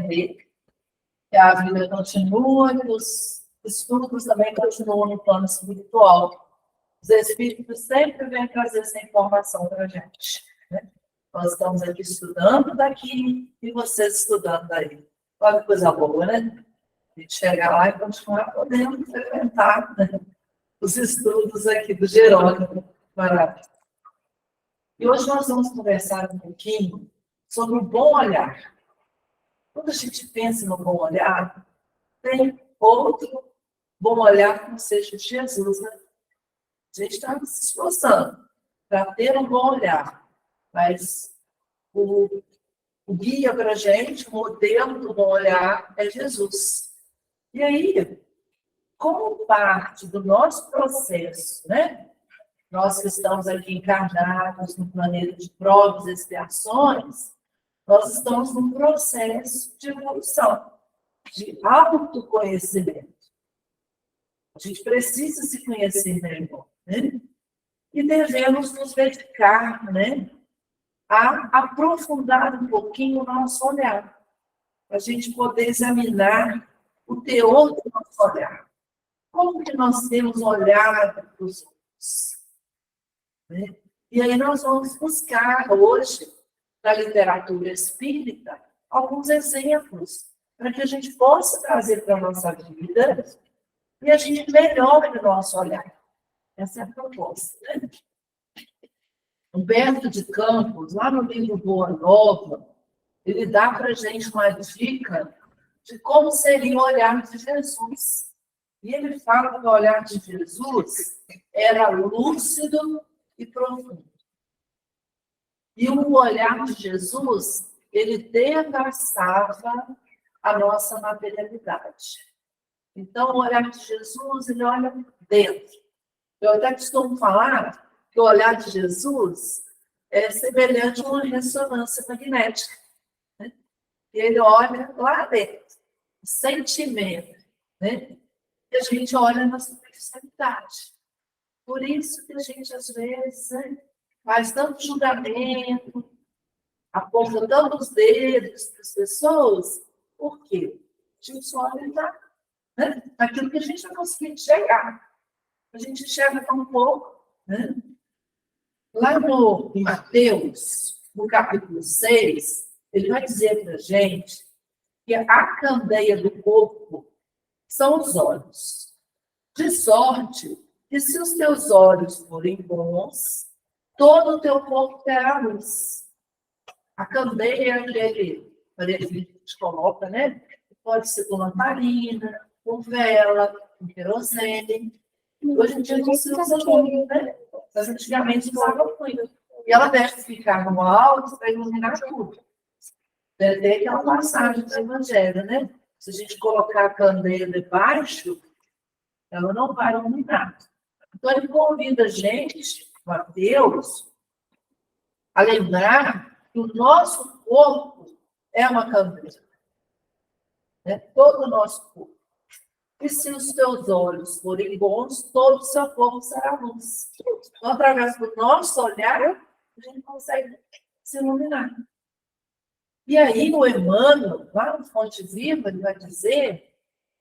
entender que a vida continua e os estudos também continuam no plano espiritual. Os espíritos sempre vêm trazer essa informação para a gente, né? Nós estamos aqui estudando daqui e vocês estudando daí. Olha que coisa boa, né? A gente chegar lá e continuar podendo frequentar, né, os estudos aqui do Jerônimo. Maravilha. E hoje nós vamos conversar um pouquinho sobre o bom olhar. Quando a gente pensa no bom olhar, tem outro bom olhar que não seja Jesus, né? A gente está se esforçando para ter um bom olhar, mas o guia para a gente, o modelo do bom olhar é Jesus. E aí, como parte do nosso processo, né? Nós que estamos aqui encarnados no planeta de provas e expiações, nós estamos num processo de evolução, de autoconhecimento. A gente precisa se conhecer melhor, né? E devemos nos dedicar, né, a aprofundar um pouquinho o nosso olhar, para a gente poder examinar o teor do nosso olhar. Como que nós temos olhado para os outros? Né? E aí nós vamos buscar hoje, na literatura espírita, alguns exemplos para que a gente possa trazer para a nossa vida e a gente melhore o nosso olhar. Essa é a proposta, né? Humberto de Campos, lá no livro Boa Nova, ele dá para a gente uma dica de como seria o olhar de Jesus. E ele fala que o olhar de Jesus era lúcido e profundo. E o olhar de Jesus, ele desgastava a nossa materialidade. Então, o olhar de Jesus, ele olha dentro. Eu até costumo falar que o olhar de Jesus é semelhante a uma ressonância magnética, né? E ele olha lá dentro, o sentimento, né? E a gente olha na superficialidade. Por isso que a gente, às vezes, né, faz tanto julgamento, aponta tantos dedos para as pessoas. Por quê? A gente só olha naquilo que a gente não conseguiu enxergar. A gente enxerga tão pouco, né? Lá no Mateus, no capítulo 6, ele vai dizer para a gente que a candeia do corpo são os olhos. De sorte que se os teus olhos forem bons, todo o teu corpo terá luz. A candeia é aquele aparelho que a gente coloca, né? Pode ser com lamparina, com vela, com querosene. Hoje em dia não se usa muito, né? Mas antigamente usava muito. E ela deve ficar no alto para iluminar tudo. Deve ter aquela passagem do Evangelho, né? Se a gente colocar a candeia debaixo, ela não vai iluminar. Então, ele convida a gente, Mateus, a lembrar que o nosso corpo é uma candeia. Né? Todo o nosso corpo. E se os teus olhos forem bons, todo o seu corpo será luz. Então, através do nosso olhar, a gente consegue se iluminar. E aí, o Emmanuel, lá no Fonte Viva, ele vai dizer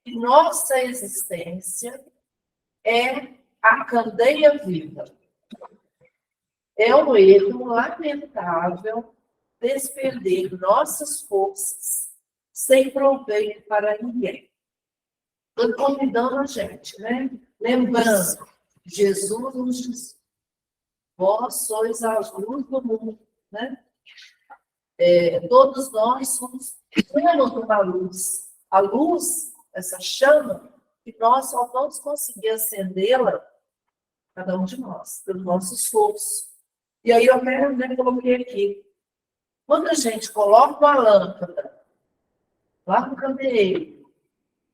que nossa existência é a candeia viva. É um erro lamentável desperder nossas forças sem proveito para ninguém. Estou convidando a gente, né? Lembrando, Jesus nos diz, vós sois a luz do mundo, né? Todos nós somos plenos de uma luz. A luz, essa chama, que nós só vamos conseguir acendê-la, cada um de nós, pelo nosso esforço. E aí eu até coloquei aqui. Quando a gente coloca uma lâmpada lá no candeeiro,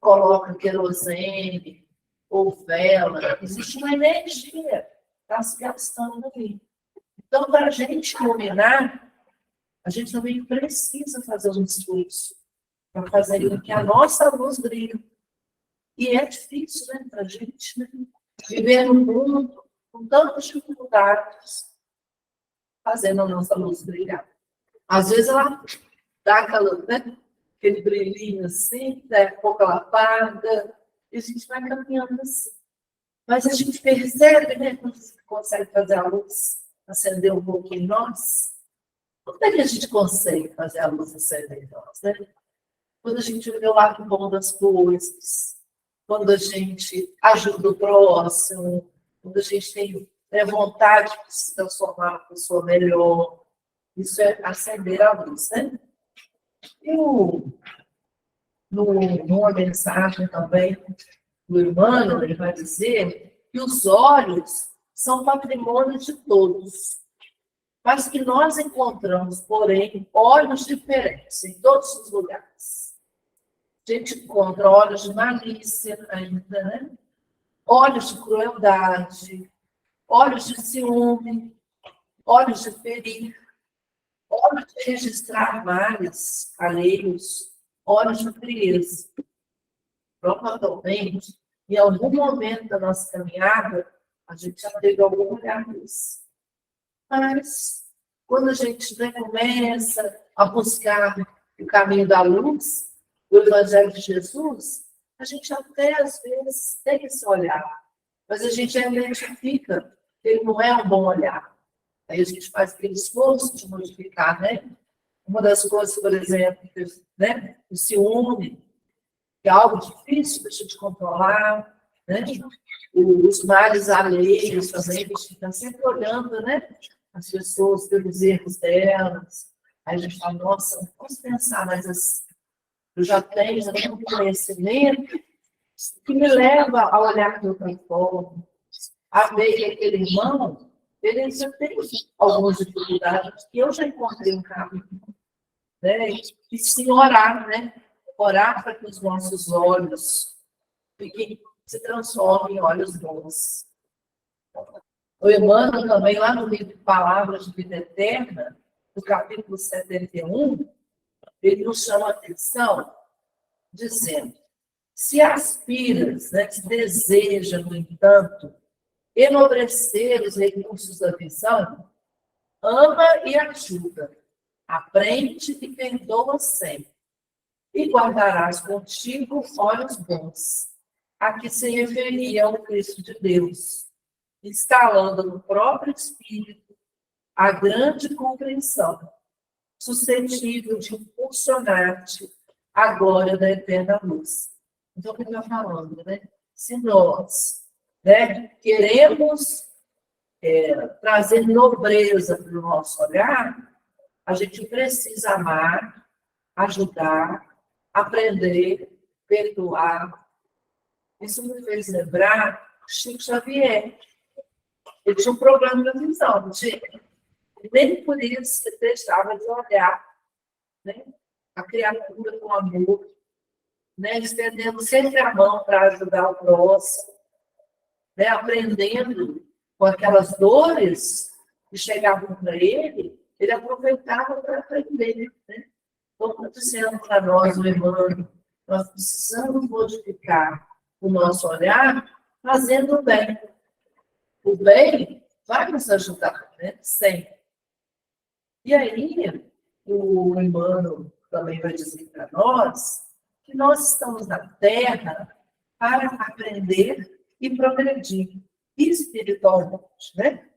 coloca querosene ou vela, existe uma energia que está se gastando ali. Então, para a gente iluminar, a gente também precisa fazer um esforço para fazer com que a nossa luz brilhe. E é difícil, né, para a gente, né? Viver num mundo com tantas dificuldades, fazendo a nossa luz brilhar. Às vezes ela dá aquela, né, aquele brilhinho assim, né? Pouca lapada, e a gente vai caminhando assim. Mas a gente percebe, né, quando você consegue fazer a luz acender um pouquinho em nós. Como é que a gente consegue fazer a luz acender em nós, né? Quando a gente vê o lado bom das coisas, quando a gente ajuda o próximo, quando a gente tem vontade de se transformar uma pessoa melhor. Isso é acender a luz, né? E numa mensagem também do Emmanuel, ele vai dizer que os olhos são patrimônio de todos, mas que nós encontramos, porém, olhos diferentes em todos os lugares. A gente encontra olhos de malícia ainda, né? Olhos de crueldade, olhos de ciúme, olhos de ferir, olhos de registrar males alheios, olhos de frieza. Provavelmente, em algum momento da nossa caminhada, a gente já teve algum olhar disso. Mas, quando a gente começa a buscar o caminho da luz, o Evangelho de Jesus, a gente até, às vezes, tem esse olhar. Mas a gente já identifica que ele não é um bom olhar. Aí a gente faz aquele esforço de modificar, né? Uma das coisas, por exemplo, né? O ciúme, que é algo difícil para a gente controlar, né? Os males alheios também, a gente está sempre olhando, né? As pessoas pelos erros delas. Aí a gente fala, nossa, vamos pensar, mas assim, eu já tenho um conhecimento que me leva a olhar de outra forma, a ver que aquele irmão, ele já tem algumas dificuldades, que eu já encontrei um caminho, né? E sim orar, né? Orar para que os nossos olhos fiquem, se transformem em olhos bons. O Emmanuel também, lá no livro Palavras de Vida Eterna, no capítulo 71, ele nos chama a atenção, dizendo: se aspiras, né, se deseja, no entanto, enobrecer os recursos da visão, ama e ajuda, aprende e perdoa sempre, e guardarás contigo olhos bons, a que se referia ao Cristo de Deus, instalando no próprio Espírito a grande compreensão, suscetível de impulsionar-te a glória da eterna luz. Então, o que ele está falando, né? Se nós, né, queremos trazer nobreza para o nosso olhar, a gente precisa amar, ajudar, aprender, perdoar. Isso me fez lembrar Chico Xavier. Ele tinha um problema na visão, nem por isso ele deixava de olhar, né, a criatura com amor, né, estendendo sempre a mão para ajudar o próximo, né, aprendendo com aquelas dores que chegavam para ele, ele aproveitava para aprender. Né? Então, dizendo para nós, o Emmanuel, nós precisamos modificar o nosso olhar fazendo o bem. O bem vai nos ajudar, né? Sempre. E aí, o Emmanuel também vai dizer para nós que nós estamos na Terra para aprender e progredir espiritualmente, né?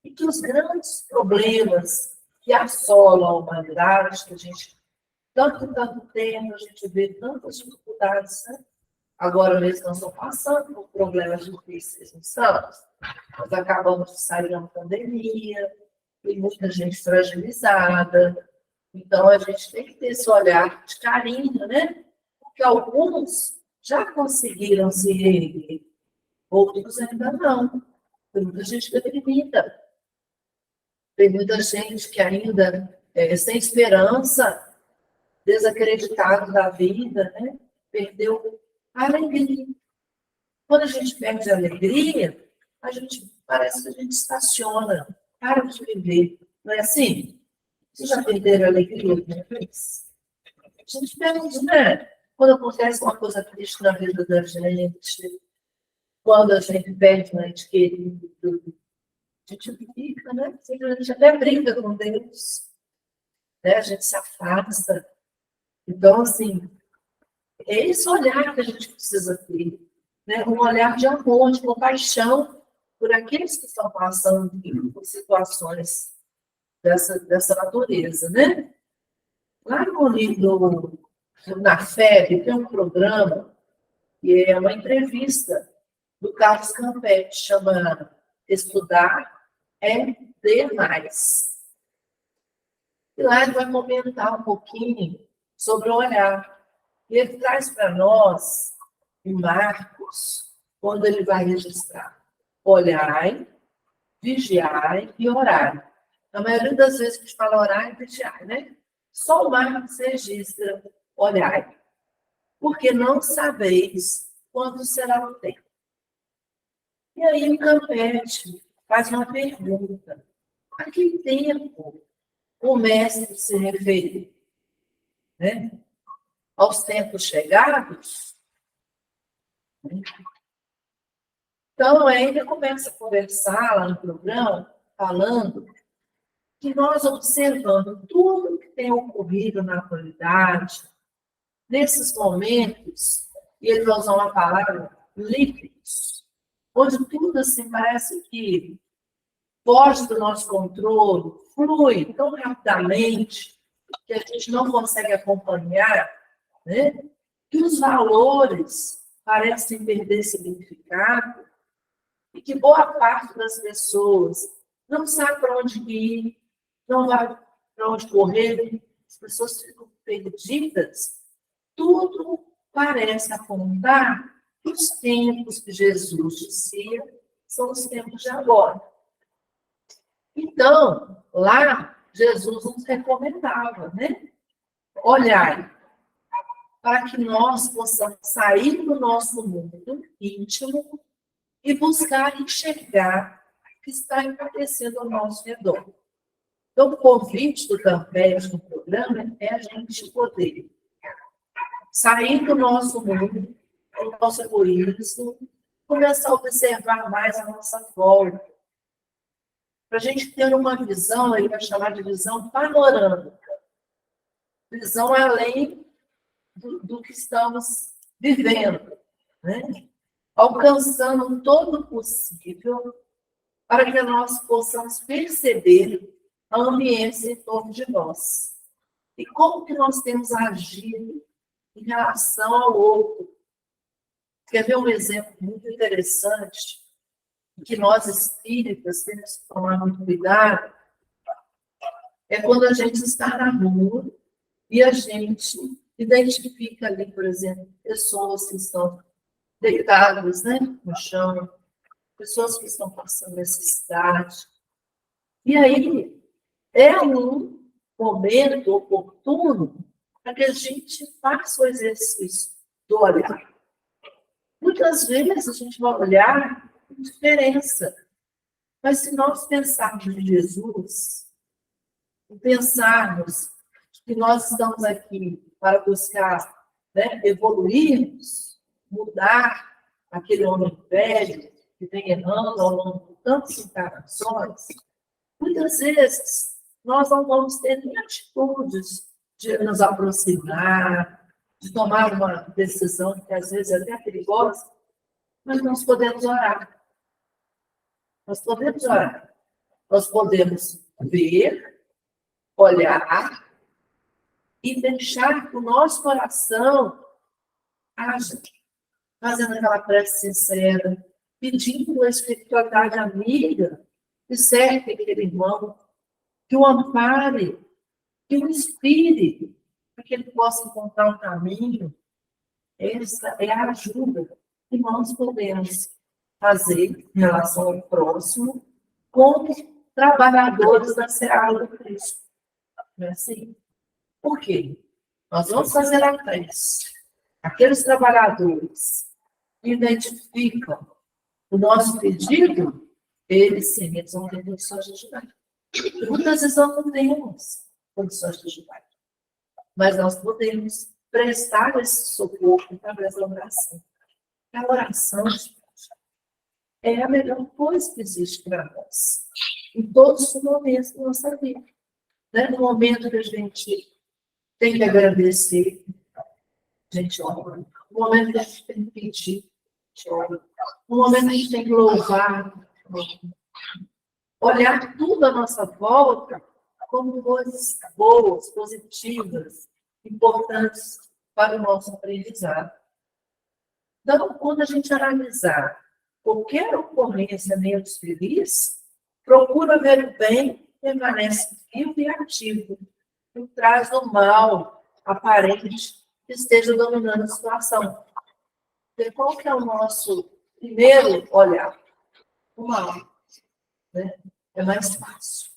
E que os grandes problemas que assolam a humanidade, que a gente, tanto tempo, a gente vê tantas dificuldades, né? Agora mesmo nós estamos passando por problemas difíceis, não estamos? Nós acabamos de sair de uma pandemia, tem muita gente fragilizada, então a gente tem que ter esse olhar de carinho, né? Porque alguns já conseguiram se reerguer, outros ainda não. Tem muita gente deprimida, tem muita gente que ainda sem esperança, desacreditado da vida, né? Perdeu a alegria. Quando a gente perde a alegria, a gente parece que a gente estaciona, para de viver. Não é assim? Vocês já perderam a alegria alguma vez? A gente perde, né? Quando acontece uma coisa triste na vida da gente, quando a gente perde um ente querido, a gente fica, né? A gente até brinca com Deus, né? A gente se afasta. Então, assim, é esse olhar que a gente precisa ter, né? Um olhar de amor, de compaixão por aqueles que estão passando por situações dessa natureza, né? Lá no livro Na FEB, tem um programa, que é uma entrevista do Carlos Campetti, chama Estudar é Ter Mais. E lá ele vai comentar um pouquinho sobre o olhar. E ele traz para nós, em Marcos, quando ele vai registrar: olhai, vigiai e orai. A maioria das vezes que a gente fala orai e vigiai, né? Só o Marcos registra olhai, porque não sabeis quando será o tempo. E aí o Campetti faz uma pergunta: a que tempo o mestre se refere? Né? Aos tempos chegados? Então, aí ele começa a conversar lá no programa, falando que nós observando tudo que tem ocorrido na atualidade, nesses momentos, e ele vai usar uma palavra, líquidos, onde tudo assim parece que foge do nosso controle, flui tão rapidamente, que a gente não consegue acompanhar, né? Que os valores parecem perder significado e que boa parte das pessoas não sabe para onde ir, não vai para onde correr, as pessoas ficam perdidas. Tudo parece apontar que os tempos que Jesus dizia são os tempos de agora. Então, lá, Jesus nos recomendava, né? Olhai, para que nós possamos sair do nosso mundo íntimo e buscar enxergar o que está acontecendo ao nosso redor. Então, o convite do Campeche no programa é a gente poder sair do nosso mundo, do nosso egoísmo, começar a observar mais a nossa volta, para a gente ter uma visão, ele vai chamar de visão panorâmica, visão além do que estamos vivendo, né? Alcançando todo o possível para que nós possamos perceber a ambiência em torno de nós. E como que nós temos agido em relação ao outro. Quer ver um exemplo muito interessante, que nós espíritas temos que tomar muito cuidado? É quando a gente está na rua e a gente identifica ali, por exemplo, pessoas que estão deitadas, né, no chão, pessoas que estão passando necessidade. E aí, é um momento oportuno para que a gente faça o exercício do olhar. Muitas vezes a gente vai olhar com diferença, mas se nós pensarmos em Jesus, e pensarmos que nós estamos aqui para buscar, né, evoluirmos, mudar aquele homem velho que vem errando ao longo de tantas encarnações, muitas vezes nós não vamos ter nem atitudes de nos aproximar, de tomar uma decisão que às vezes é até perigosa, mas nós podemos orar. Nós podemos orar. Nós podemos ver, olhar e deixar que o nosso coração haja, fazendo aquela prece sincera, pedindo a espiritualidade amiga que serve aquele irmão, que o ampare, que o inspire, para que ele possa encontrar um caminho. Essa é a ajuda que nós podemos fazer em relação ao próximo como trabalhadores da seara do Cristo. Não é assim? Por quê? Nós vamos fazer a prece. Aqueles trabalhadores que identificam o nosso pedido, eles sim, eles vão ter condições de ajudar. Muitas vezes nós não temos condições de ajudar, mas nós podemos prestar esse socorro através da oração. A oração é a melhor coisa que existe para nós, em todos os momentos da nossa vida. Né? No momento que a gente tem que agradecer. A gente ora. No momento que a gente tem que pedir, a gente ora. No momento que a gente tem que louvar, olhar tudo à nossa volta como coisas boas, positivas, importantes para o nosso aprendizado. Então, quando a gente analisar qualquer ocorrência menos feliz, procura ver o bem, permanece vivo e ativo, por trás do mal aparente que esteja dominando a situação. Então, qual que é o nosso primeiro olhar? O mal. Né? É mais fácil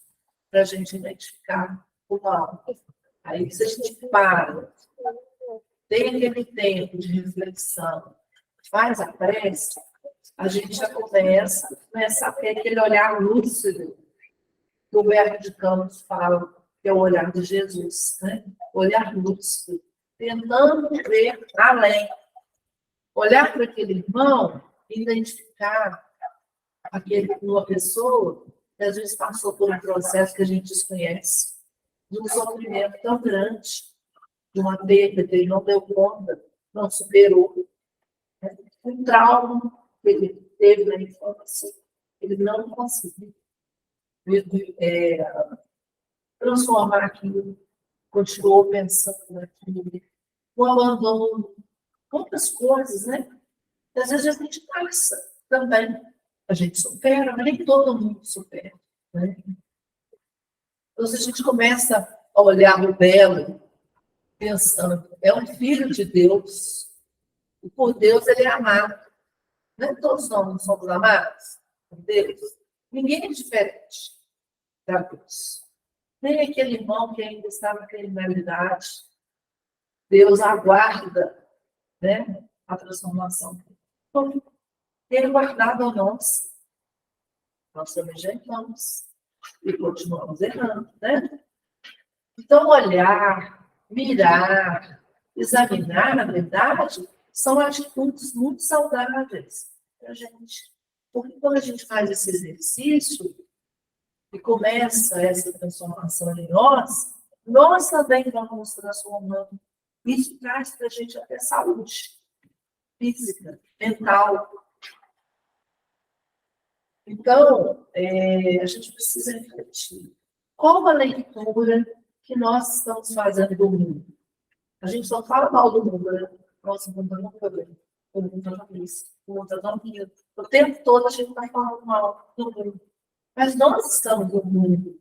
para a gente identificar o mal. Aí, se a gente para, tem aquele tempo de reflexão, faz a prece, a gente já começa a ter aquele olhar lúcido que o Humberto de Campos fala, que é o olhar de Jesus, né? Olhar lúcido, tentando ver além. Olhar para aquele irmão, identificar uma pessoa que às vezes passou por um processo que a gente desconhece, de um sofrimento tão grande, de uma perda que ele não deu conta, não superou, né? Um trauma que ele teve na infância, ele não conseguiu transformar aquilo, continuou pensando naquilo, o abandono, outras coisas, né? Às vezes a gente passa também, a gente supera, mas nem todo mundo supera, né? Então, se a gente começa a olhar o belo, pensando, é um filho de Deus, e por Deus ele é amado. Não é que todos nós não somos amados por Deus? Ninguém é diferente da Deus. Nem aquele irmão que ainda está na criminalidade. Deus aguarda, né, a transformação. Então, ele guardado a nós. Nós também já erramos. E continuamos errando, né? Então, olhar, mirar, examinar, na verdade, são atitudes muito saudáveis para a gente. Porque quando a gente faz esse exercício e começa essa transformação em nós também vamos nos transformando. Isso traz para a gente até saúde física, mental. Então, a gente precisa refletir. Qual a leitura que nós estamos fazendo do mundo? A gente só fala mal do mundo, né? Nossa, o mundo não está bem. O mundo não é isso. O mundo não é isso. O tempo todo a gente vai falando mal do mundo. Mas nós estamos no mundo.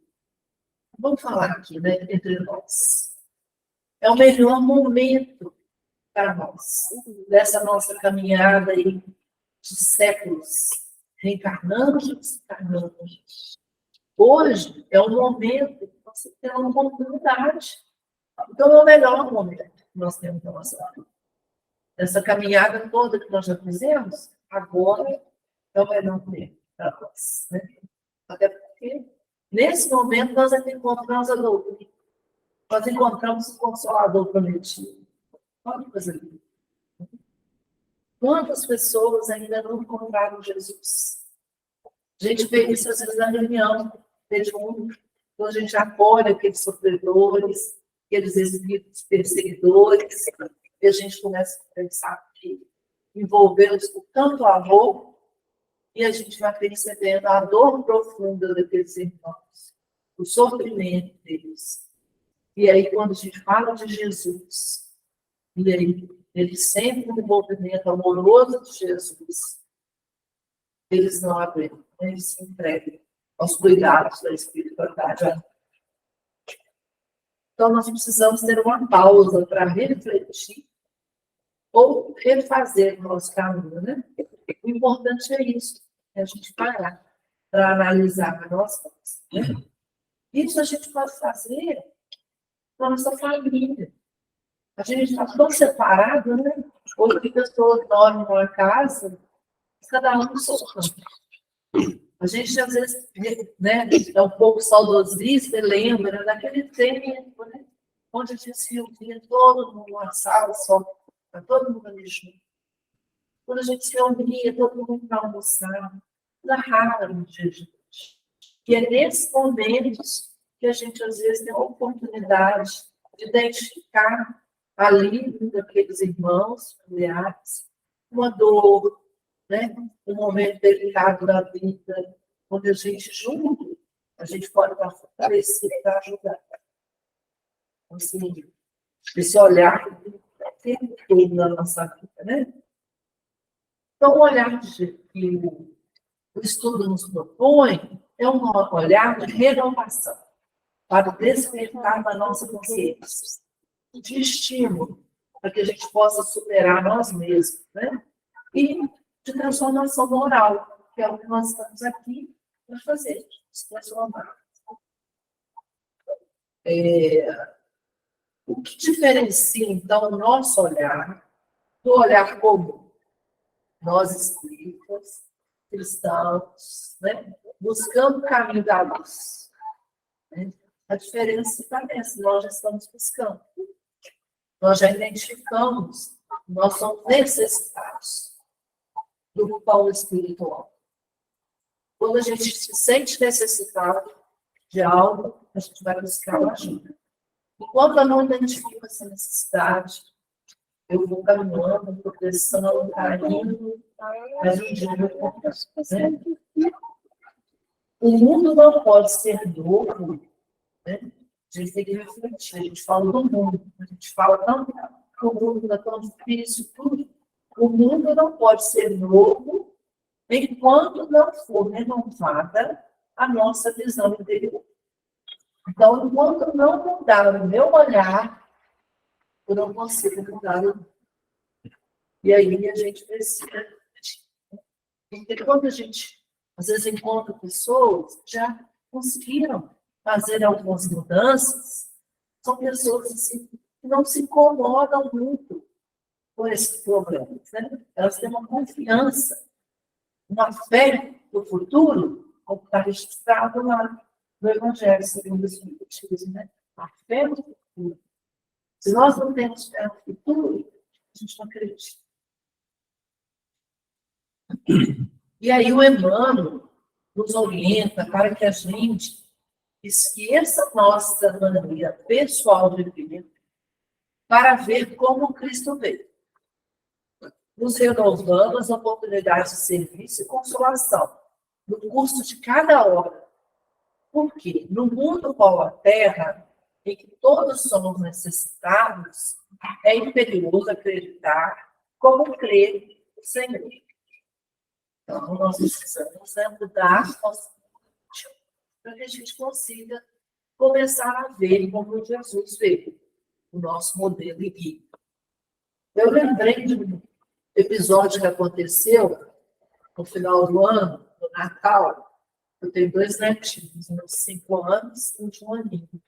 Vamos falar aqui, né, entre nós. É o melhor momento para nós, dessa nossa caminhada aí de séculos, reencarnando e desencarnando. Hoje é o momento que você tem uma oportunidade. Então, é o melhor momento que nós temos na nossa vida. Essa caminhada toda que nós já fizemos, agora é o melhor momento para nós. Né? Até porque, nesse momento, nós encontramos a doutrina. Nós encontramos o Consolador prometido. Olha que coisa linda. Quantas pessoas ainda não encontraram Jesus? A gente vê isso às vezes na reunião, quando a gente acolhe aqueles sofredores, aqueles espíritos perseguidores, e a gente começa a pensar que envolvê-los com tanto amor, e a gente vai percebendo a dor profunda daqueles irmãos, o sofrimento deles. E aí, quando a gente fala de Jesus, e aí, ele sempre no envolvimento amoroso de Jesus, eles não abrem, eles se entregam aos cuidados da espiritualidade. Então, nós precisamos ter uma pausa para refletir ou refazer o nosso caminho, né? O importante é isso, é a gente parar para analisar a nossa vida. Né? Isso a gente pode fazer com a nossa família. A gente está tão separado, né? Hoje pessoas dormem numa casa, cada um no seu canto. A gente, às vezes, né, é um pouco saudosista e lembra daquele tempo, né, onde a gente se reunia todo mundo numa sala só, para todo mundo ali junto. Quando a gente se reunia, todo mundo para almoçar, era raro no dia de hoje. E é nesses momentos que a gente, às vezes, tem a oportunidade de identificar ali daqueles irmãos, familiares, uma dor, né? Um momento delicado da vida, onde a gente junto, a gente pode estar fortalecido para ajudar. Assim, esse olhar o tempo todo na nossa vida, né? Então, o olhar que o estudo nos propõe é um olhar de renovação, para despertar da nossa consciência, de estímulo, para que a gente possa superar nós mesmos, né? E de transformação moral, que é o que nós estamos aqui para fazer, se transformar. O que diferencia, então, o nosso olhar do olhar comum? Nós espíritas, cristãos, né? Buscando o caminho da luz. Né? A diferença está nessa, nós já estamos buscando. Nós já identificamos, nós somos necessitados do pão espiritual. Quando a gente se sente necessitado de algo, a gente vai buscar ajuda. E quando eu não identifico essa necessidade, eu vou caminhando, progressando, caindo, mas um dia eu converso. Né? O mundo não pode ser novo, né? A gente tem que refletir. A gente fala do mundo, a gente fala tanto que o mundo é tão difícil, tudo. O mundo não pode ser novo enquanto não for renovada a nossa visão interior. Então, enquanto não mudar o meu olhar, eu não consigo mudar o mundo. E aí a gente precisa. Porque quando a gente, às vezes, encontra pessoas que já conseguiram fazer algumas mudanças, são pessoas assim, que não se incomodam muito com esses problemas. Né? Elas têm uma confiança, uma fé no futuro, como está registrado lá no Evangelho segundo o Espiritismo, né? A fé no futuro. Se nós não temos fé no futuro, a gente não acredita. E aí o Emmanuel nos orienta para que a gente esqueça nossa maneira pessoal de viver para ver como Cristo vê. Nos renovando as oportunidades de serviço e consolação, no curso de cada hora. Porque no mundo qual a Terra, em que todos somos necessitados, é imperioso acreditar como crer o Senhor. Então, nós precisamos mudar nossa mente para que a gente consiga começar a ver como Jesus veio, o nosso modelo e guia. Eu lembrei de um episódio que aconteceu no final do ano, no Natal. Eu tenho 2 netinhos, uns 5 anos e de 1 aninho.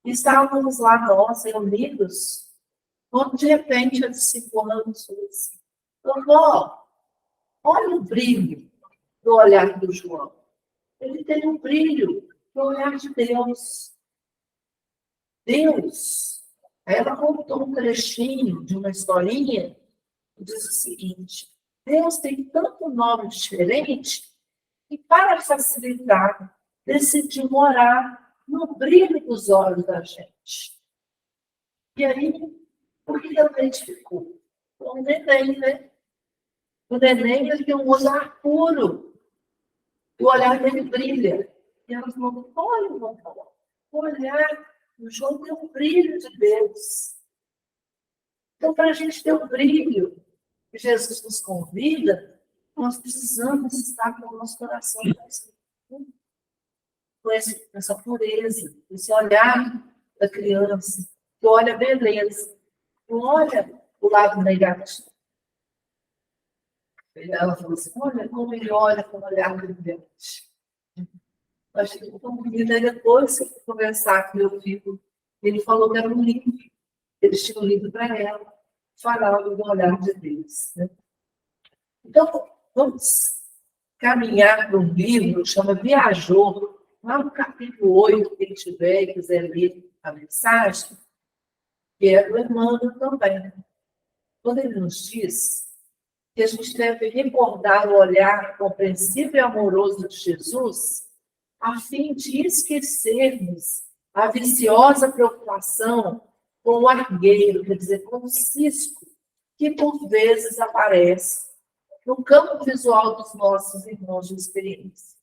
E estávamos lá, nós, reunidos, quando de repente, eu de 5 anos, falei assim: vovó, olha o brilho do olhar do João. Ele tem um brilho do olhar de Deus. Deus. Ela contou um trechinho de uma historinha e disse o seguinte: Deus tem tanto nome diferente e, para facilitar, decidiu morar no brilho dos olhos da gente. E aí, o que ela identificou? O neném, né? O neném, ele tem um olhar puro. O olhar dele brilha. E ela falou: olha, vovó, o olhar do João tem um brilho de Deus. Então, para a gente ter o brilho que Jesus nos convida, nós precisamos estar com o nosso coração com essa pureza, esse olhar da criança, que olha a beleza, não olha o lado negativo. Ela falou assim: olha como ele olha com o olhar brilhante. Eu achei que eu menina, depois que conversar com meu filho, ele falou que era um livro. Eles tinham um livro para ela, falando do olhar de Deus. Né? Então, vamos caminhar para um livro que chama Viajou, lá no capítulo 8, quem tiver e quiser ler a mensagem, que é do Emmanuel também. Quando ele nos diz que a gente deve recordar o olhar compreensível e amoroso de Jesus, a fim de esquecermos a viciosa preocupação com o argueiro, quer dizer, com o cisco, que por vezes aparece no campo visual dos nossos irmãos de experiência.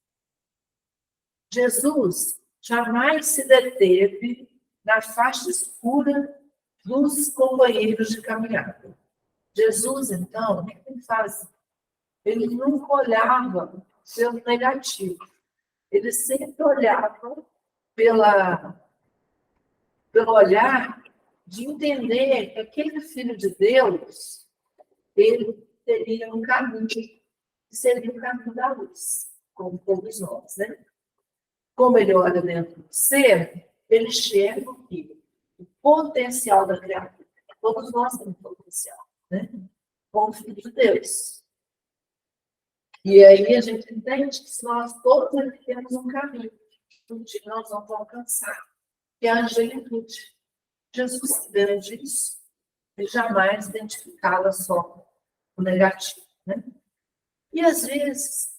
Jesus jamais se deteve na faixa escura dos companheiros de caminhada. Jesus, então, o que ele faz? Ele nunca olhava pelo negativo. Ele sempre olhava pelo olhar de entender que aquele Filho de Deus, ele teria um caminho, que seria o caminho da luz, como todos nós, né? Como ele olha dentro do ser, ele enxerga o potencial da criatura. Todos nós temos potencial, né? Como Filho de Deus. E aí a gente entende que nós todos temos um caminho, onde nós vamos alcançar, que é a angelitude. Jesus sabia disso e jamais identificava só o negativo, né? E às vezes,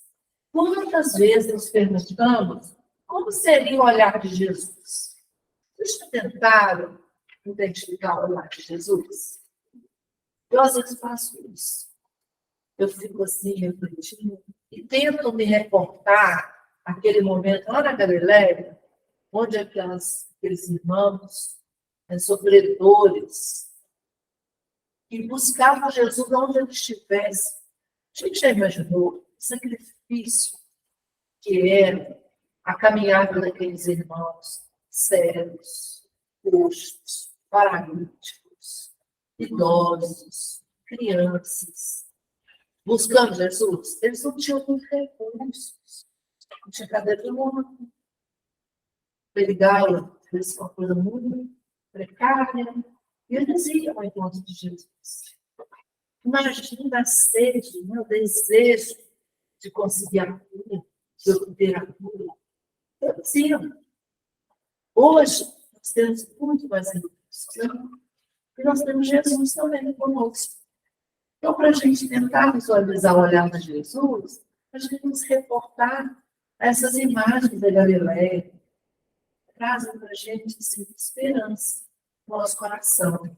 quantas vezes nos perguntamos como seria o olhar de Jesus? Vocês já tentaram identificar o olhar de Jesus? Eu às vezes faço isso. Eu fico assim, refletindo, e tento me reportar aquele momento lá na Galileia, onde aqueles irmãos sofredores que buscavam Jesus onde ele estivesse. A gente já imaginou o sacrifício que era a caminhada daqueles irmãos cegos, coxos, paralíticos, idosos, crianças, buscando Jesus? Eles não tinham muitos recursos, não tinha cadeira de mundo. Pegaram, eles uma coisa muito precária, e eles iam ao encontro de Jesus. Imagina a sede, o desejo de conseguir a cura, de obter a cura. Eles iam. Hoje, nós temos muito mais recursos, né? E nós temos Jesus também conosco. Então, para a gente tentar visualizar o olhar de Jesus, a gente tem que se reportar a essas imagens da Galileia, trazem para a gente assim, esperança no nosso coração.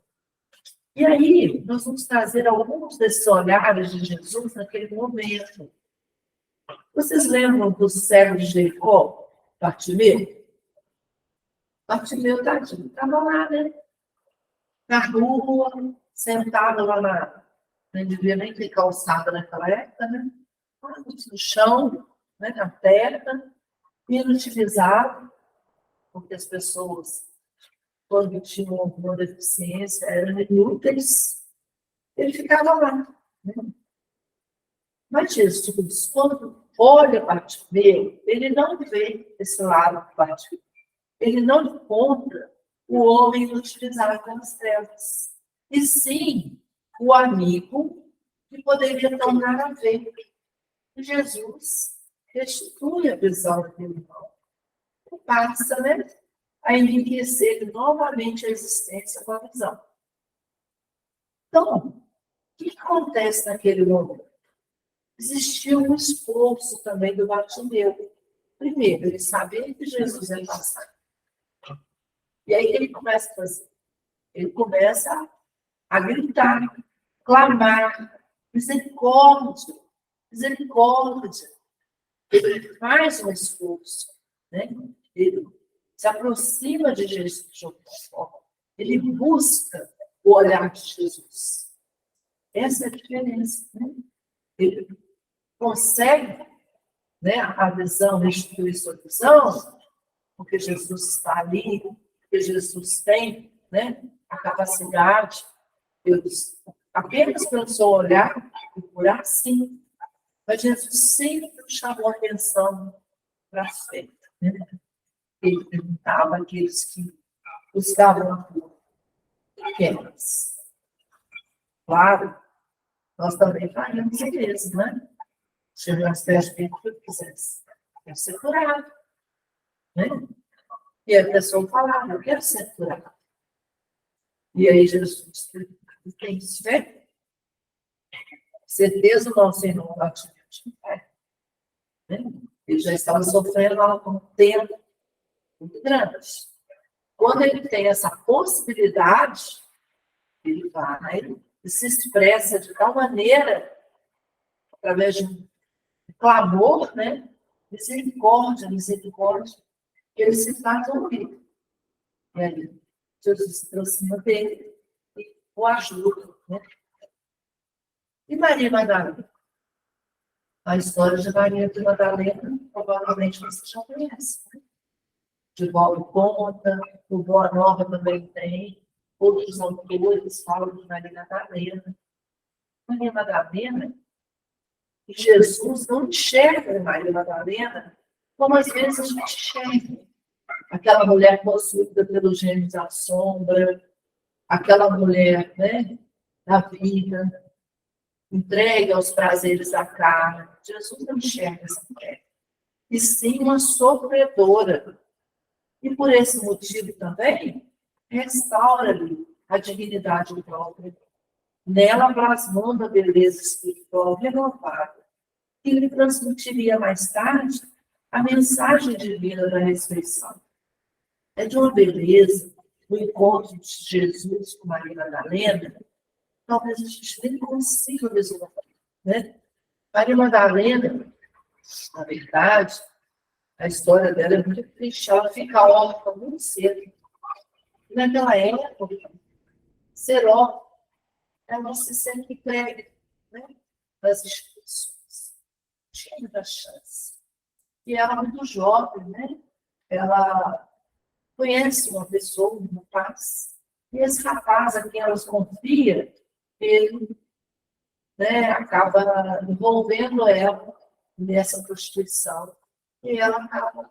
E aí, nós vamos trazer alguns desses olhares de Jesus naquele momento. Vocês lembram do cego de Jericó, Bartimeu? Bartimeu, tadinho, estava lá, né? Na rua, sentado lá não devia nem ter calçada naquela época, né? No chão, né? Na terra, inutilizado, porque as pessoas, quando tinham alguma deficiência, eram inúteis, ele ficava lá. Né? Mas Jesus, quando olha para Bartimeu, ele não vê esse lado de Bartimeu. Ele não encontra o homem inutilizado pelas trevas. E sim, o amigo que poderia tornar a ver. Jesus restitui a visão daquele irmão. E passa, né? A enriquecer novamente a existência com a visão. Então, o que acontece naquele momento? Existiu um esforço também do Bartimeu. Primeiro, ele sabia que Jesus ia passar. E aí ele começa a fazer. Ele começa a gritar, clamar, misericórdia, misericórdia. Ele faz um esforço, né? Ele se aproxima de Jesus de alguma forma. Ele busca o olhar de Jesus. Essa é a diferença, né? Ele consegue, né, a visão, restituir sua visão, porque Jesus está ali, porque Jesus tem, né, a capacidade, apenas pelo seu olhar, procurar sim, mas Jesus sempre chamou a atenção para a fé. Né? Ele perguntava àqueles que buscavam a cura. Queres? Claro, nós também fazemos igrejas, né? Chegam às pés de que quisesse. Quero ser curado. Né? E a pessoa falava, eu quero ser curado. E aí Jesus tem fé? Certeza o nosso irmão Bartimeu tinha fé. Né? Ele já estava sofrendo há um tempo muito grande. quando ele tem essa possibilidade, ele vai e se expressa de tal maneira, através de um clamor, né? Misericórdia, misericórdia, que ele se faz ouvir. E aí, Jesus se aproxima dele e o ajuda, né? E Maria Madalena? A história de Maria de Madalena, provavelmente você já conhece. Né? De Boa Conta, o Boa Nova também tem. Outros autores falam de Maria Madalena. Maria Madalena, e Jesus não enxerga Maria Madalena como às vezes a gente enxerga. Aquela mulher possuída pelos gênios da sombra, aquela mulher, né, da vida, entregue aos prazeres da carne. Jesus não enxerga essa mulher. E sim uma sofredora. E por esse motivo também, restaura-lhe a dignidade própria. Nela plasmando a beleza espiritual renovada, que lhe transmitiria mais tarde a mensagem divina da ressurreição. É de uma beleza, o encontro de Jesus com Maria Madalena, talvez a gente nem consiga visualizar, né? Maria Madalena, na verdade, a história dela é muito triste, ela fica órfã muito cedo. E naquela época, ser órfã, ela se sente entregue, né, das instituições. Tinha muita chance. E ela, muito jovem, né, ela conhece uma pessoa, um rapaz, e esse rapaz a quem ela confia, ele, né, acaba envolvendo ela nessa prostituição. E ela acaba,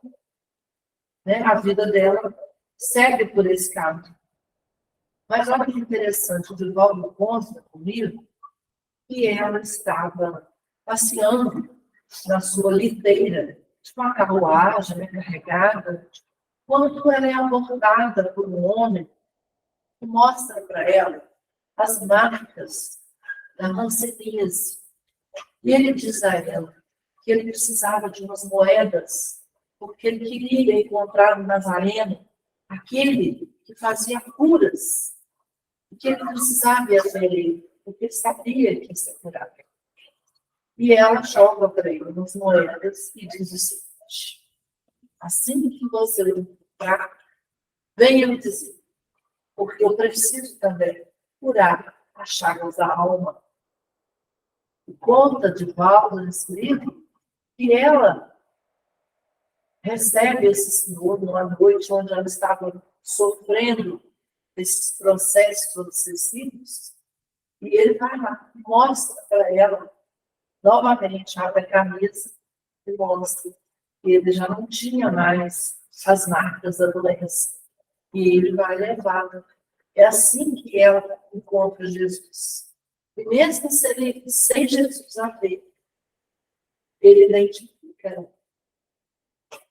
né, a vida dela segue por esse caminho. Mas olha que interessante, o Divaldo conta comigo que ela estava passeando na sua liteira, tipo uma carruagem, né, carregada, quando ela é abordada por um homem que mostra para ela as marcas da hanseníase. E ele diz a ela que ele precisava de umas moedas, porque ele queria encontrar no Nazareno aquele que fazia curas, e que ele precisava ir até ele, porque ele sabia que ia ser curado. E ela joga para ele umas moedas e diz o seguinte: assim que você encontrar, venha me dizer, porque eu preciso também curar as chagas da alma. E conta de Valdo nesse livro que ela recebe esse senhor numa noite onde ela estava sofrendo esses processos obsessivos, e ele vai lá, mostra para ela, novamente, abre a camisa e mostra que ele já não tinha mais as marcas da doença. E ele vai levá-la. É assim que ela encontra Jesus. E mesmo sem Jesus a ver, ele identifica.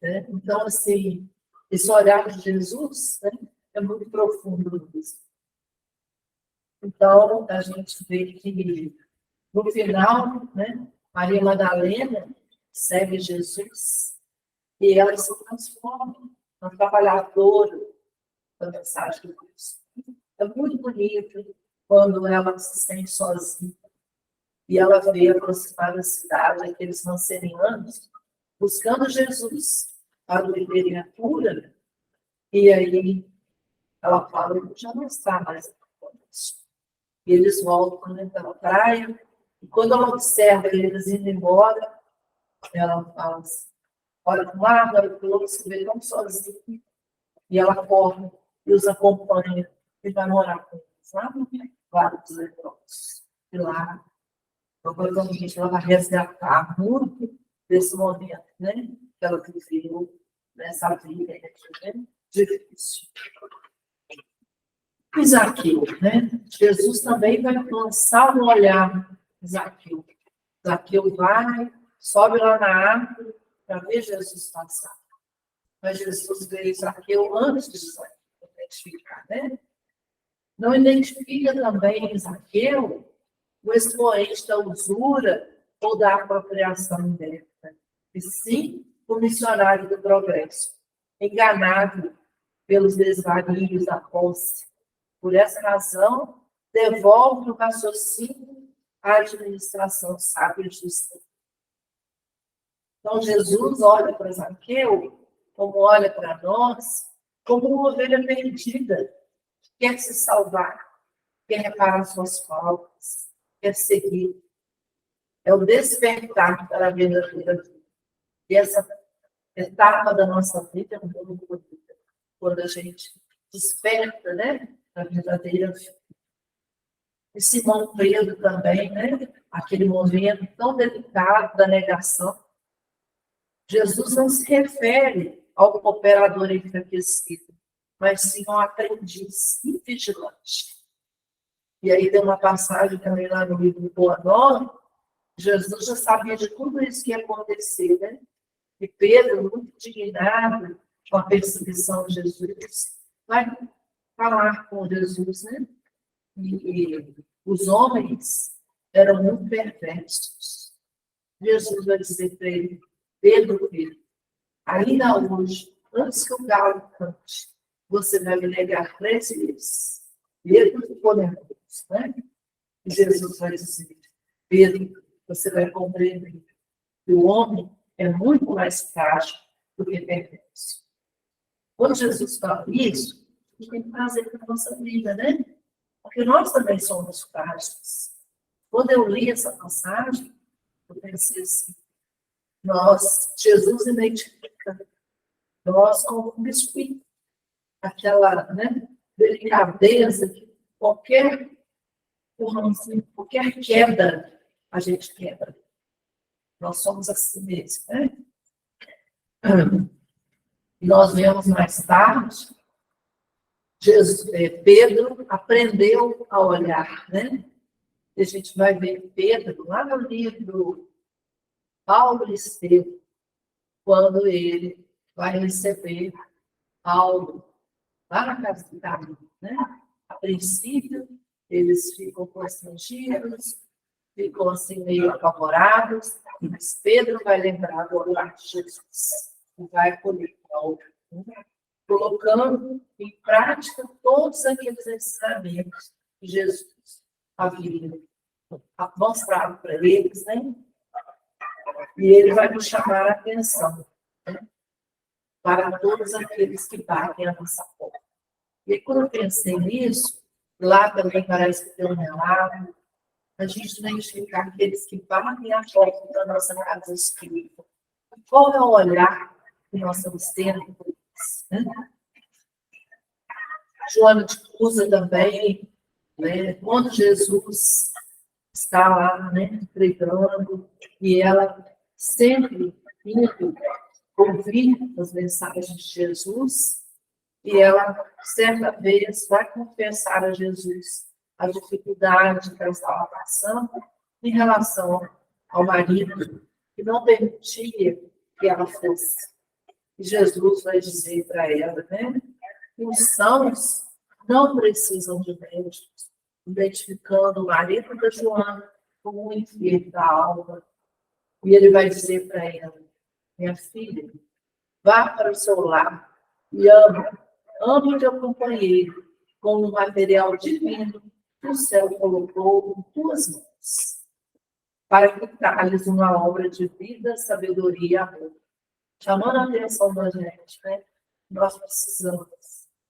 Né? Então, assim, esse olhar de Jesus, né, é muito profundo nisso. Então, a gente vê que, no final, né, Maria Madalena segue Jesus e ela se transforma na trabalhadora da mensagem de Deus. É muito bonito quando ela se sente sozinha e ela vê aproximar da cidade aqueles mancenianos buscando Jesus para obterem a cura, e aí ela fala: já não está mais isso. E eles voltam, né, pela praia, e quando ela observa eles indo embora, ela fala assim, olha para um lado, olha para o outro, se vê tão sozinha, e ela corre e os acompanha e vai morar com eles, sabe? Vários leprosos. E lá, provavelmente, ela vai resgatar muito desse momento, né? Que ela viveu nessa vida, né? Difícil. E Zaqueu, né? Jesus também vai lançar um olhar em Zaqueu. Zaqueu vai, sobe lá na árvore para ver Jesus passar. Mas Jesus vê Zaqueu antes de identificar, né? Não identifica também em Zaqueu o expoente da usura ou da apropriação indébita, e sim o missionário do progresso, enganado pelos desvarios da posse. Por essa razão, devolve o raciocínio à administração sábia e justa. Então, Jesus olha para Zaqueu, como olha para nós, como uma ovelha perdida, que quer se salvar, quer reparar suas faltas, quer seguir. É o despertar para a verdadeira vida. E essa etapa da nossa vida é muito bonita, quando a gente desperta, né, a verdadeira vida. E Simão Pedro também, né, aquele momento tão delicado da negação. Jesus não se refere ao cooperador enfraquecido, mas sim ao aprendiz e vigilante. E aí tem uma passagem também lá no livro Boa Nova, Jesus já sabia de tudo isso que ia acontecer, né? E Pedro, muito indignado com a perseguição de Jesus, vai falar com Jesus, né? E os homens eram muito perversos. Jesus vai dizer para ele, Pedro, ainda hoje, antes que o galo cante, você vai me negar 3 vezes. Pedro ficou nervoso, né? E Jesus vai dizer, Pedro, você vai compreender que o homem é muito mais frágil do que perverso. Quando Jesus fala isso, a gente tem que fazer com a nossa vida, né? Porque nós também somos frágeis. Quando eu li essa passagem, eu pensei assim, Jesus identifica nós como um biscoito, aquela, né, delicadeza que qualquer queda, a gente quebra. Nós somos assim mesmo, né? E nós vemos mais tarde, Pedro aprendeu a olhar, né? E a gente vai ver Pedro lá no livro Paulo e Estevão, quando ele vai receber Paulo lá na casa de Davi, né? A princípio, eles ficam constrangidos, ficam assim meio apavorados, mas Pedro vai lembrar do olhar de Jesus e vai acolher Paulo, né? Colocando em prática todos aqueles ensinamentos que Jesus havia mostrado para eles, né? E ele vai nos chamar a atenção, né, para todos aqueles que batem a nossa porta. E quando eu pensei nisso, lá também parece que tem um relato, a gente identificar aqueles que batem a porta da nossa casa espírita. Qual é o olhar que nós estamos tendo por isso, né? Joana de Cusa também, né? Quando Jesus está lá, né, pregando, e ela sempre indo ouvir as mensagens de Jesus, e ela, certa vez, vai confessar a Jesus a dificuldade que ela estava passando em relação ao marido, que não permitia que ela fosse. E Jesus vai dizer para ela, né, que os sãos não precisam de médicos, identificando o marido da Joana como um enfermo da alma. E ele vai dizer para ela, minha filha, vá para o seu lar e ame o teu companheiro com um material divino que o céu colocou em tuas mãos, para que tragas uma obra de vida, sabedoria e amor. Chamando a atenção da gente, né? Nós precisamos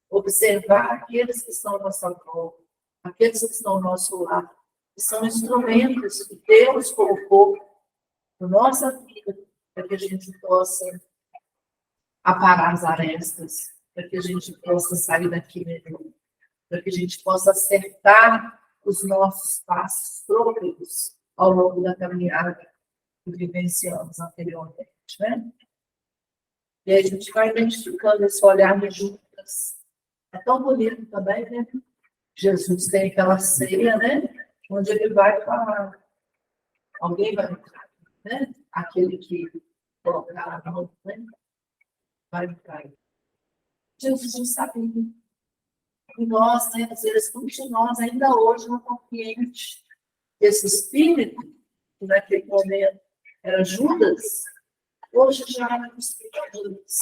observar aqueles que estão à nossa volta, aqueles que estão ao nosso lado, que são instrumentos que Deus colocou na nossa vida, para que a gente possa aparar as arestas, para que a gente possa sair daqui melhor, para que a gente possa acertar os nossos passos próprios ao longo da caminhada que vivenciamos anteriormente, né? E aí a gente vai identificando esse olhar de juntas. É tão bonito também, né? Jesus tem aquela ceia, né? Onde ele vai falar. Alguém vai entrar, né? Aquele que colocar a mão, né? Vai entrar. Jesus não sabia. E nós, né, às vezes, muitos de nós ainda hoje não compreendemos esse espírito, que naquele momento era Judas, hoje já é o espírito de Judas.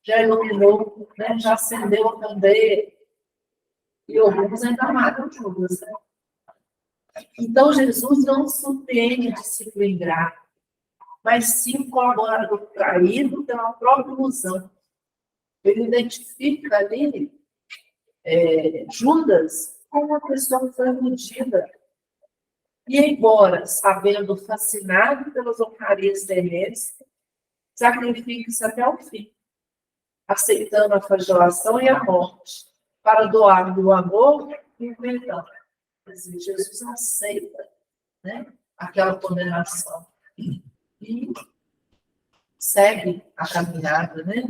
já iluminou, né? Já acendeu a candeia. E alguns ainda amam Judas. Né? Então, Jesus não surpreende discípulo ingrato, mas sim um colaborador traído pela própria ilusão. Ele identifica ali Judas como uma pessoa que foi iludida. E, embora sabendo fascinado pelas honrarias terrestres, sacrifica-se até o fim, aceitando a flagelação e a morte, para doar o amor e o perdão. Quer dizer, Jesus aceita, né, aquela condenação e segue a caminhada, né,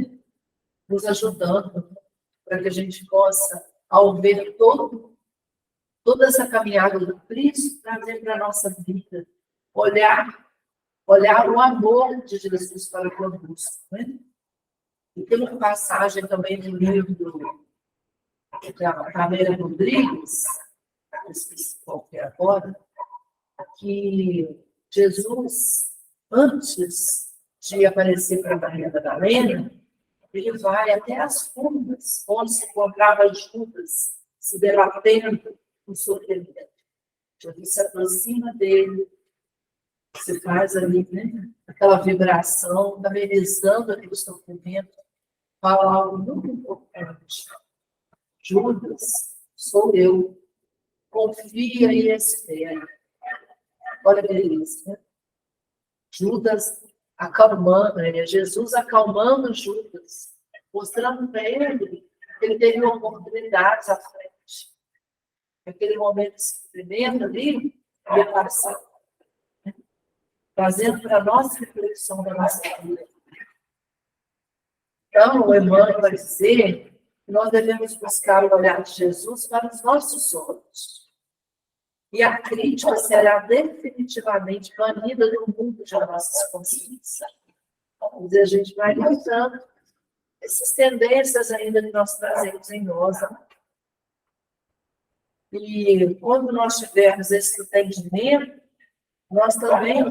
nos ajudando para que a gente possa, ao ver toda essa caminhada do Cristo, trazer para a nossa vida, olhar o amor de Jesus para conosco. Né? E tem uma passagem também no livro da Cameira Rodrigues, não esqueci qual que é agora, que Jesus, antes de aparecer para Maria Madalena, ele vai até as fundas, onde se encontrava Judas, se debatendo no sofrimento. Jesus se aproxima dele, se faz ali, né, aquela vibração, amenizando aquele sofrimento, fala algo muito importante. Judas, sou eu, confia e espera. Olha a beleza, né? Judas acalmando, Jesus acalmando Judas, mostrando para ele que ele teve oportunidades à frente. Aquele momento de sofrimento ali ia passar, né? Trazendo para a nossa reflexão da nossa vida. Então, o Emmanuel vai dizer que nós devemos buscar o olhar de Jesus para os nossos olhos. E a crítica será definitivamente banida do mundo de nossas consciências. A gente vai notando essas tendências ainda que nós trazemos em nós. Né? E quando nós tivermos esse entendimento, nós também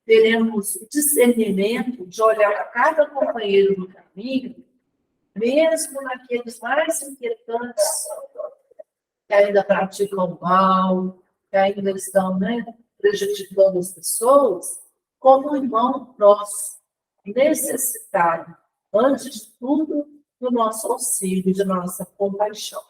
teremos o discernimento de olhar cada companheiro do caminho, mesmo naqueles mais inquietantes, que ainda praticam mal, que ainda estão, né, prejudicando as pessoas, como um irmão nosso, necessitado, antes de tudo, do nosso auxílio, de nossa compaixão.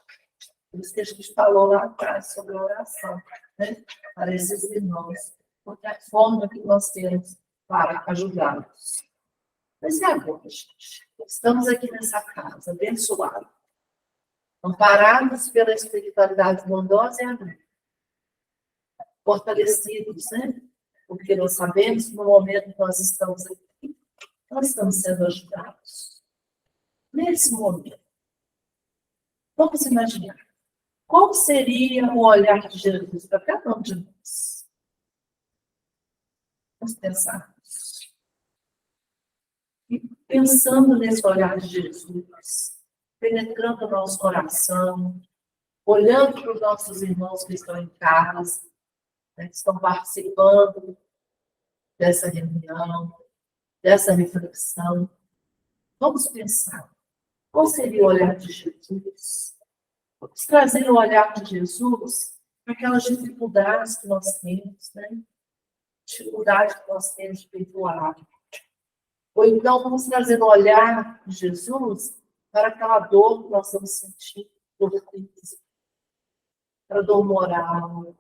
Por isso que a gente falou lá atrás sobre a oração, né, para esses irmãos, porque é a forma que nós temos para ajudá-los. Mas é agora, gente. Estamos aqui nessa casa, abençoados, amparados pela espiritualidade bondosa e amorosa, fortalecidos, né? Porque nós sabemos que no momento que nós estamos aqui, nós estamos sendo ajudados. Nesse momento, vamos imaginar, qual seria o olhar de Jesus para cada um de nós? Vamos pensar nisso. E pensando nesse olhar de Jesus, penetrando o nosso coração, olhando para os nossos irmãos que estão em casa, né, que estão participando dessa reunião, dessa reflexão. Vamos pensar, qual seria o olhar de Jesus? Vamos trazer o olhar de Jesus para aquelas dificuldades que nós temos, né? Dificuldade que nós temos de perdoar. Ou então vamos trazer o olhar de Jesus para aquela dor que nós estamos sentindo, dor física, para a dor moral,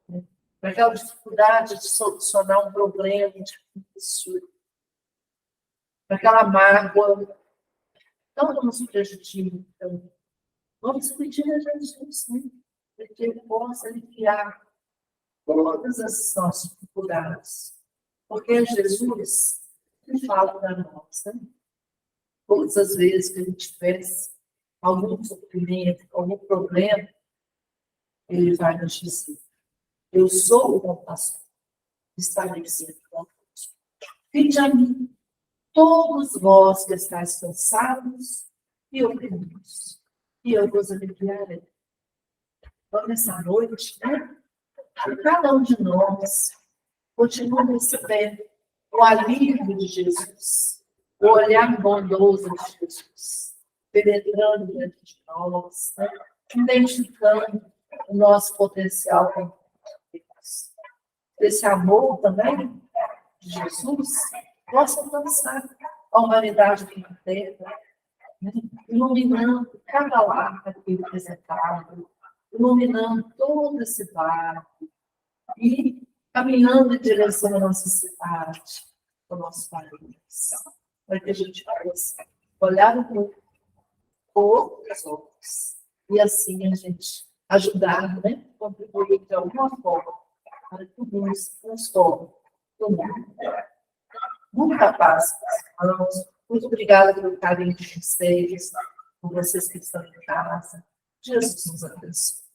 né? Para aquela dificuldade de solucionar um problema difícil, para aquela mágoa, então nos prejudica. Então, vamos pedir a Jesus, né, para que Ele possa aliviar todas as nossas dificuldades. Porque é Jesus que fala para nós, né? Todas as vezes que a gente tivesse algum sofrimento, algum problema, Ele vai nos dizer: eu sou o bom pastor, estabelecido convosco. Vinde a mim, todos vós que estáis cansados e oprimidos, e eu vos aliviarei. Então, nessa noite, né, cada um de nós continua recebendo o alívio de Jesus, o olhar bondoso de Jesus, penetrando dentro de nós, né? Identificando o nosso potencial como Deus. Esse amor também de Jesus possa alcançar a humanidade inteira, né? Iluminando cada lar aqui representado, iluminando todo esse barco e caminhando em direção à nossa cidade, ao nosso país, para que a gente possa olhar o mundo por os outros e assim a gente ajudar, né? Contribuir de alguma forma para que o mundo se transforme no mundo. Muita paz, irmãos. Muito obrigada pelo carinho de vocês, por vocês que estão em casa. Jesus nos abençoe.